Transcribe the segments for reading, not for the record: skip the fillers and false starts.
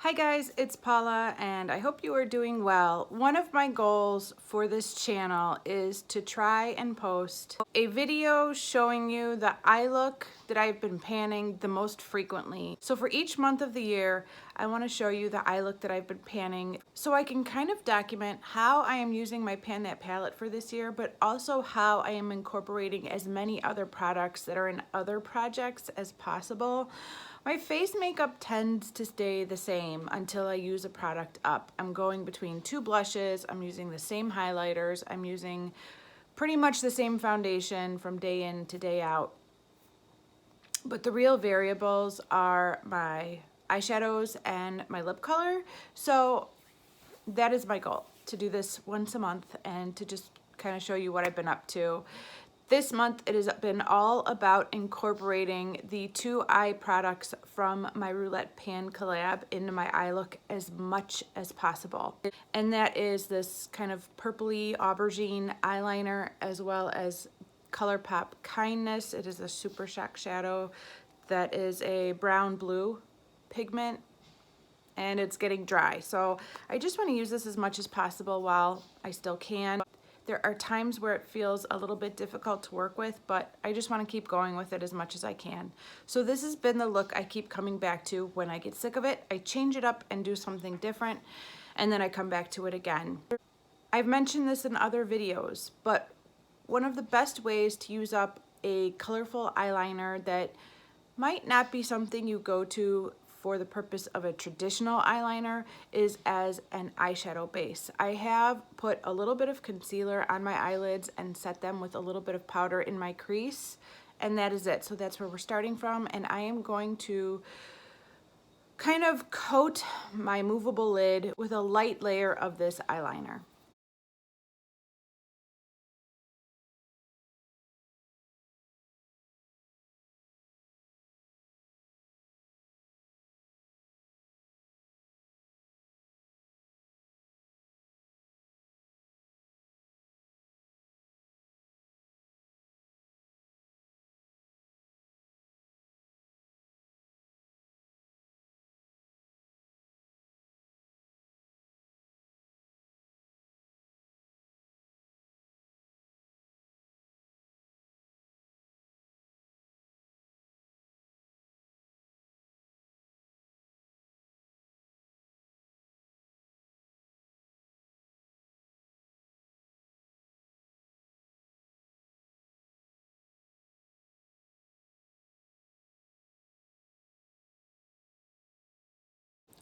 Hi guys, it's Paula and I hope you are doing well. One of my goals for this channel is to try and post a video showing you the eye look that I've been panning the most frequently. So for each month of the year, I want to show you the eye look that I've been panning so I can kind of document how I am using my Pan That palette for this year, but also how I am incorporating as many other products that are in other projects as possible. My face makeup tends to stay the same until I use a product up. I'm going between two blushes, I'm using the same highlighters, I'm using pretty much the same foundation from day in to day out. But the real variables are my eyeshadows and my lip color. So that is my goal, to do this once a month and to just kind of show you what I've been up to. This month it has been all about incorporating the two eye products from my Roulette Pan collab into my eye look as much as possible. And that is this kind of purpley aubergine eyeliner as well as ColourPop Kindness. It is a Super Shock shadow that is a brown blue pigment and it's getting dry. So I just want to use this as much as possible while I still can. There are times where it feels a little bit difficult to work with, but I just want to keep going with it as much as I can. So this has been the look I keep coming back to. When I get sick of it, I change it up and do something different, and then I come back to it again. I've mentioned this in other videos, but one of the best ways to use up a colorful eyeliner that might not be something you go to for the purpose of a traditional eyeliner is as an eyeshadow base. I have put a little bit of concealer on my eyelids and set them with a little bit of powder in my crease, and that is it. So that's where we're starting from, and I am going to kind of coat my movable lid with a light layer of this eyeliner.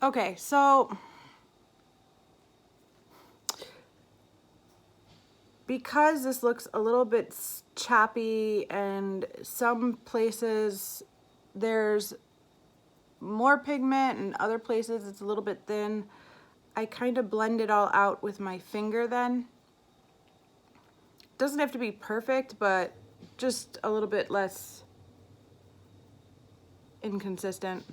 Okay, so because this looks a little bit choppy and some places there's more pigment and other places it's a little bit thin, I kind of blend it all out with my finger then. Doesn't have to be perfect, but just a little bit less inconsistent.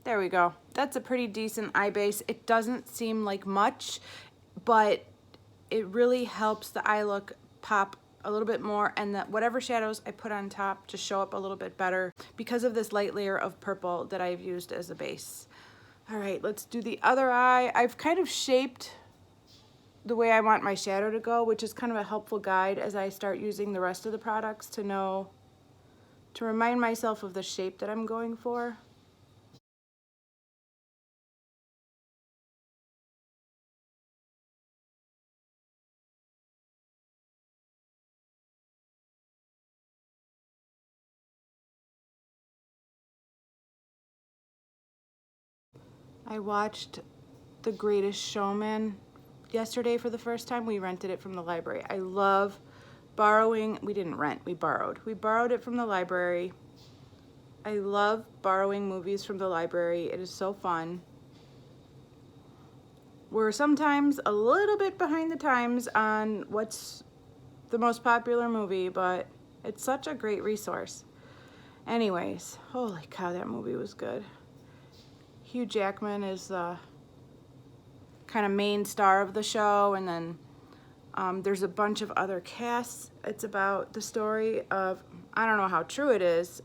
There we go. That's a pretty decent eye base. It doesn't seem like much, but it really helps the eye look pop a little bit more, and that whatever shadows I put on top just show up a little bit better because of this light layer of purple that I've used as a base. All right, let's do the other eye. I've kind of shaped the way I want my shadow to go, which is kind of a helpful guide as I start using the rest of the products to know, to remind myself of the shape that I'm going for. I watched The Greatest Showman yesterday for the first time. We rented it from the library. I love borrowing. We didn't rent, we borrowed. We borrowed it from the library. I love borrowing movies from the library. It is so fun. We're sometimes a little bit behind the times on what's the most popular movie, but it's such a great resource. Anyways, holy cow, that movie was good. Hugh Jackman is the kind of main star of the show, and then there's a bunch of other casts. It's about the story of, I don't know how true it is,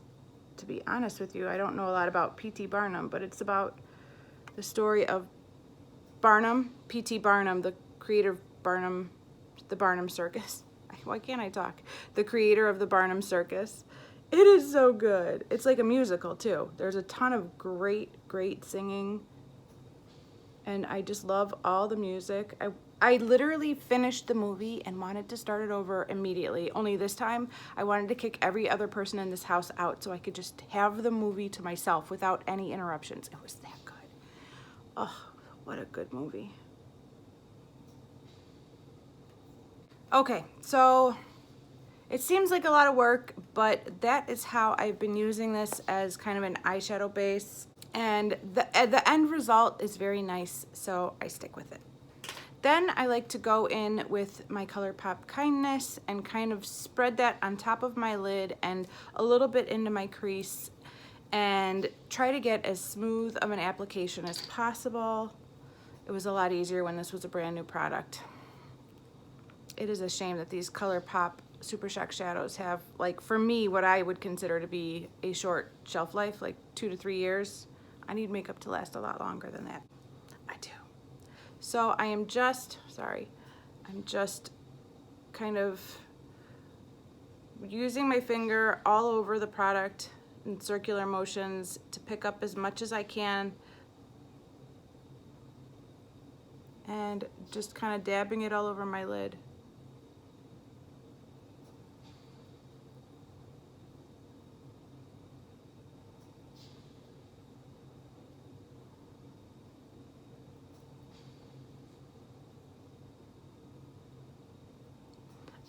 to be honest with you. I don't know a lot about P.T. Barnum, but it's about the story of Barnum, P.T. Barnum, the creator of Barnum, the Barnum Circus. Why can't I talk? The creator of the Barnum Circus. It is so good. It's like a musical too. There's a ton of great singing, and I just love all the music. I literally finished the movie and wanted to start it over immediately. Only this time I wanted to kick every other person in this house out so I could just have the movie to myself without any interruptions. It was that good. Oh, what a good movie. Okay, so it seems like a lot of work, but that is how I've been using this as kind of an eyeshadow base. And the end result is very nice, so I stick with it. Then I like to go in with my ColourPop Kindness and kind of spread that on top of my lid and a little bit into my crease and try to get as smooth of an application as possible. It was a lot easier when this was a brand new product. It is a shame that these ColourPop Super Shock shadows have, like, for me, what I would consider to be a short shelf life, like 2 to 3 years. I need makeup to last a lot longer than that. I do. So I'm just kind of using my finger all over the product in circular motions to pick up as much as I can and just kind of dabbing it all over my lid.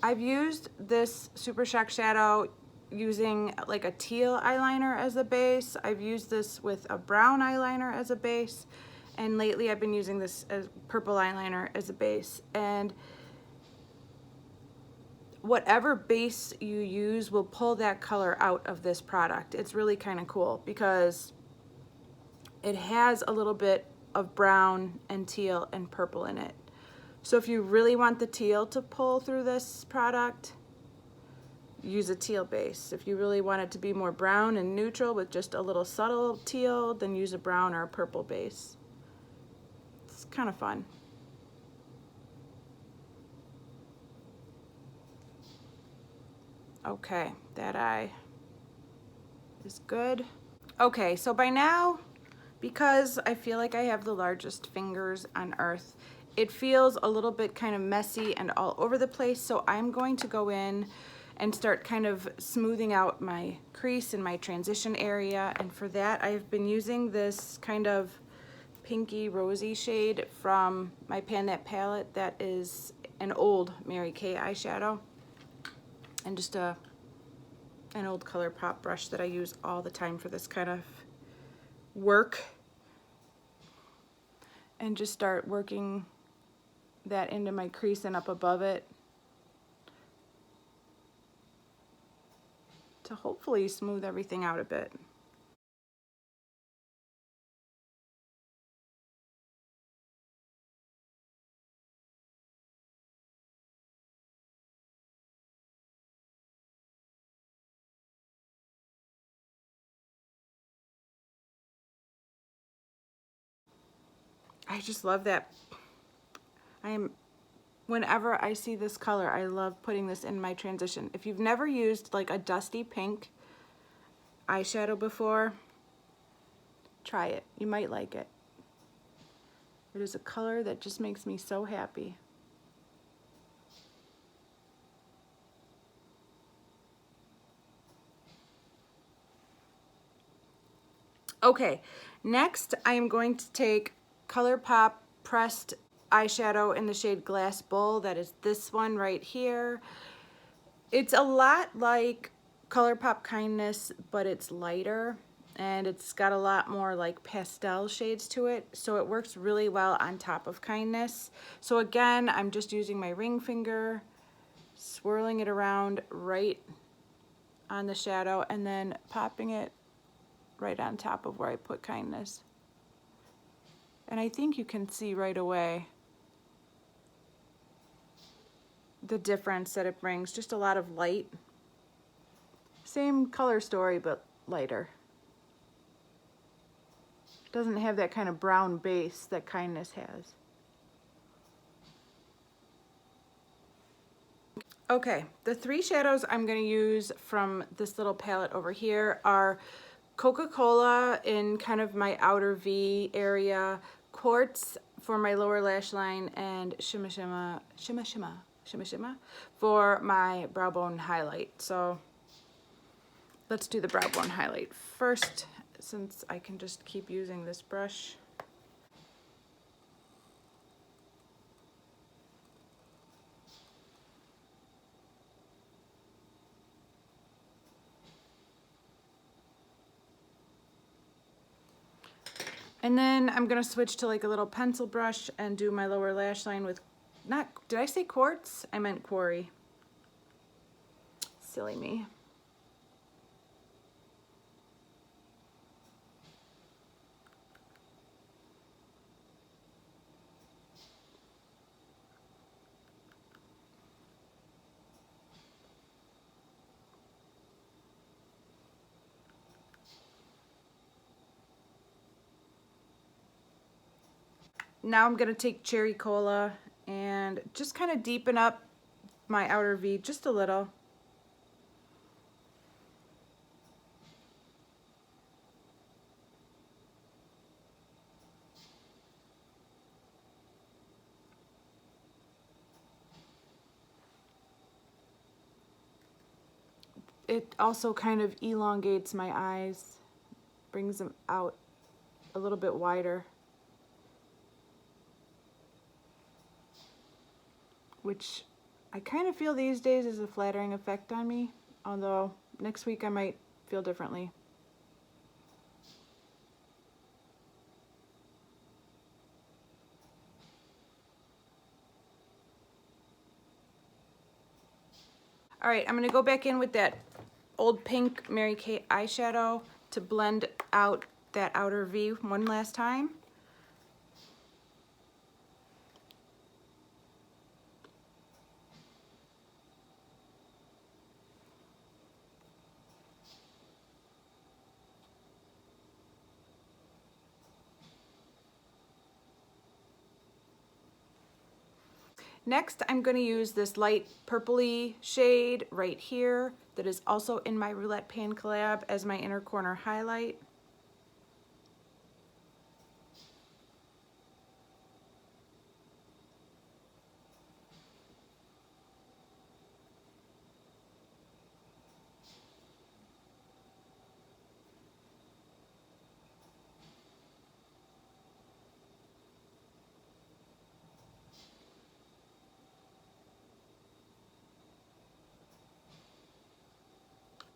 I've used this Super Shock shadow using like a teal eyeliner as a base. I've used this with a brown eyeliner as a base, and lately I've been using this as purple eyeliner as a base. And whatever base you use will pull that color out of this product. It's really kind of cool because it has a little bit of brown and teal and purple in it. So if you really want the teal to pull through this product, use a teal base. If you really want it to be more brown and neutral with just a little subtle teal, then use a brown or a purple base. It's kind of fun. Okay, that eye is good. Okay, so by now, because I feel like I have the largest fingers on earth, it feels a little bit kind of messy and all over the place, so I'm going to go in and start kind of smoothing out my crease in my transition area. And for that, I've been using this kind of pinky rosy shade from my Pan That palette that is an old Mary Kay eyeshadow, and just an old ColourPop brush that I use all the time for this kind of work, and just start working that into my crease and up above it to hopefully smooth everything out a bit. I just love that. Whenever I see this color, I love putting this in my transition. If you've never used like a dusty pink eyeshadow before, try it. You might like it. It is a color that just makes me so happy. Okay, next I am going to take ColourPop pressed eyeshadow in the shade Glass Bowl. That is this one right here. It's a lot like ColourPop Kindness, but it's lighter, and it's got a lot more like pastel shades to it, so it works really well on top of Kindness. So again, I'm just using my ring finger, swirling it around right on the shadow, and then popping it right on top of where I put Kindness. And I think you can see right away the difference that it brings. Just a lot of light. Same color story, but lighter. Doesn't have that kind of brown base that Kindness has. Okay, the three shadows I'm going to use from this little palette over here are Coca-Cola in kind of my outer V area, Quartz for my lower lash line, and Shimma Shimma for my brow bone highlight. So let's do the brow bone highlight first, since I can just keep using this brush. And then I'm gonna switch to like a little pencil brush and do my lower lash line with, did I say Quartz? I meant Quarry. Silly me. Now I'm gonna take Cherry Cola and just kind of deepen up my outer V just a little. It also kind of elongates my eyes, brings them out a little bit wider, which I kind of feel these days is a flattering effect on me, although next week I might feel differently. All right, I'm gonna go back in with that old pink Mary Kay eyeshadow to blend out that outer V one last time. Next, I'm going to use this light purpley shade right here that is also in my Roulette Pan collab as my inner corner highlight.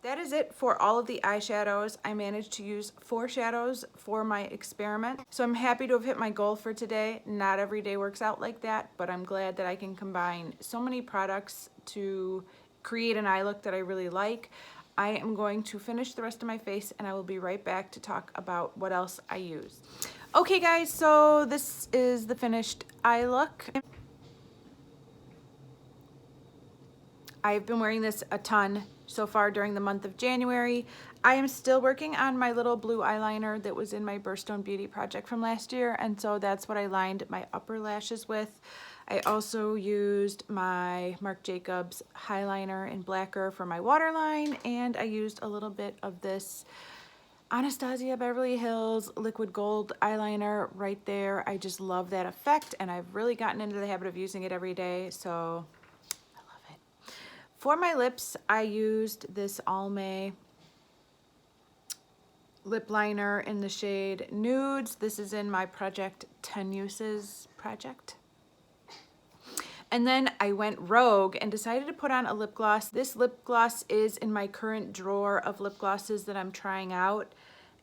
That is it for all of the eyeshadows. I managed to use 4 shadows for my experiment. So I'm happy to have hit my goal for today. Not every day works out like that, but I'm glad that I can combine so many products to create an eye look that I really like. I am going to finish the rest of my face and I will be right back to talk about what else I used. Okay guys, so this is the finished eye look. I've been wearing this a ton so far during the month of January. I am still working on my little blue eyeliner that was in my Birthstone Beauty project from last year, and so that's what I lined my upper lashes with. I also used my Marc Jacobs highliner in Blacker for my waterline, and I used a little bit of this Anastasia Beverly Hills liquid gold eyeliner right there. I just love that effect, and I've really gotten into the habit of using it every day, so for my lips, I used this Almay lip liner in the shade Nudes. This is in my Project 10 Uses project. And then I went rogue and decided to put on a lip gloss. This lip gloss is in my current drawer of lip glosses that I'm trying out.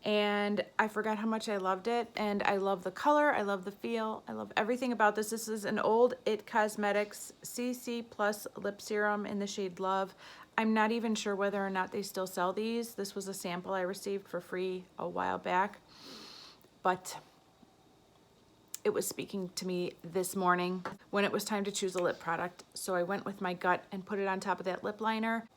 And I forgot how much I loved it, and I love the color, I love the feel, I love everything about this. This is an old It Cosmetics CC Plus lip serum in the shade Love. I'm not even sure whether or not they still sell these. This was a sample I received for free a while back, but it was speaking to me this morning when it was time to choose a lip product. So I went with my gut and put it on top of that lip liner.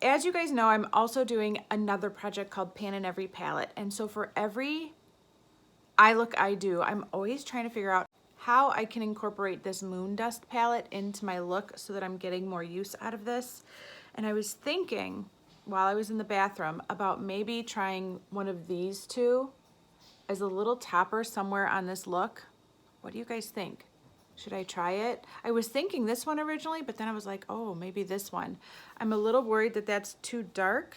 as you guys know, I'm also doing another project called Pan in Every Palette. And so for every eye look I do, I'm always trying to figure out how I can incorporate this Moon Dust palette into my look so that I'm getting more use out of this. And I was thinking while I was in the bathroom about maybe trying one of these two as a little topper somewhere on this look. What do you guys think? Should I try it? I was thinking this one originally, but then I was like, oh, maybe this one. I'm a little worried that that's too dark.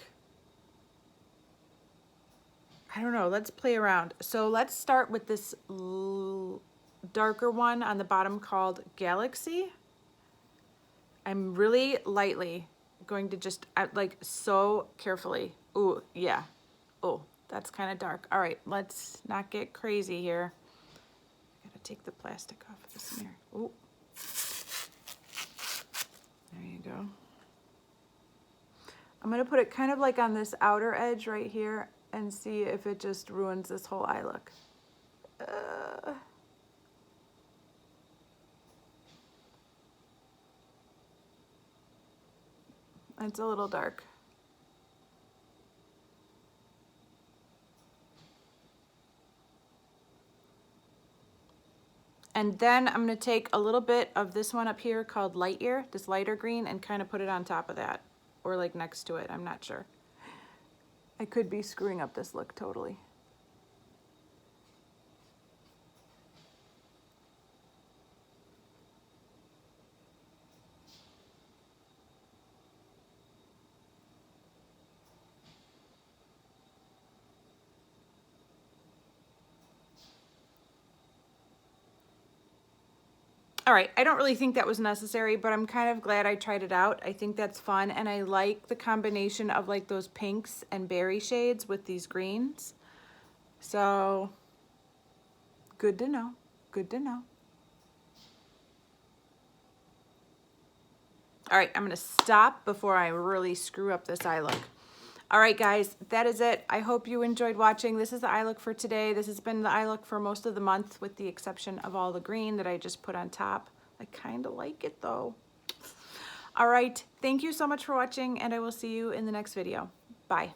I don't know, let's play around. So let's start with this darker one on the bottom called Galaxy. I'm really lightly going to just like so carefully. Ooh, yeah. Oh, that's kind of dark. All right, let's not get crazy here. I gotta take the plastic off of this mirror. Ooh. There you go. I'm gonna put it kind of like on this outer edge right here and see if it just ruins this whole eye look. It's a little dark. And then I'm gonna take a little bit of this one up here called Light Year, this lighter green, and kind of put it on top of that, or like next to it, I'm not sure. I could be screwing up this look totally. All right, I don't really think that was necessary, but I'm kind of glad I tried it out. I think that's fun, and I like the combination of like those pinks and berry shades with these greens. So, good to know, good to know. All right, I'm gonna stop before I really screw up this eye look. All right, guys, that is it. I hope you enjoyed watching. This is the eye look for today. This has been the eye look for most of the month with the exception of all the green that I just put on top. I kind of like it though. All right, thank you so much for watching and I will see you in the next video. Bye.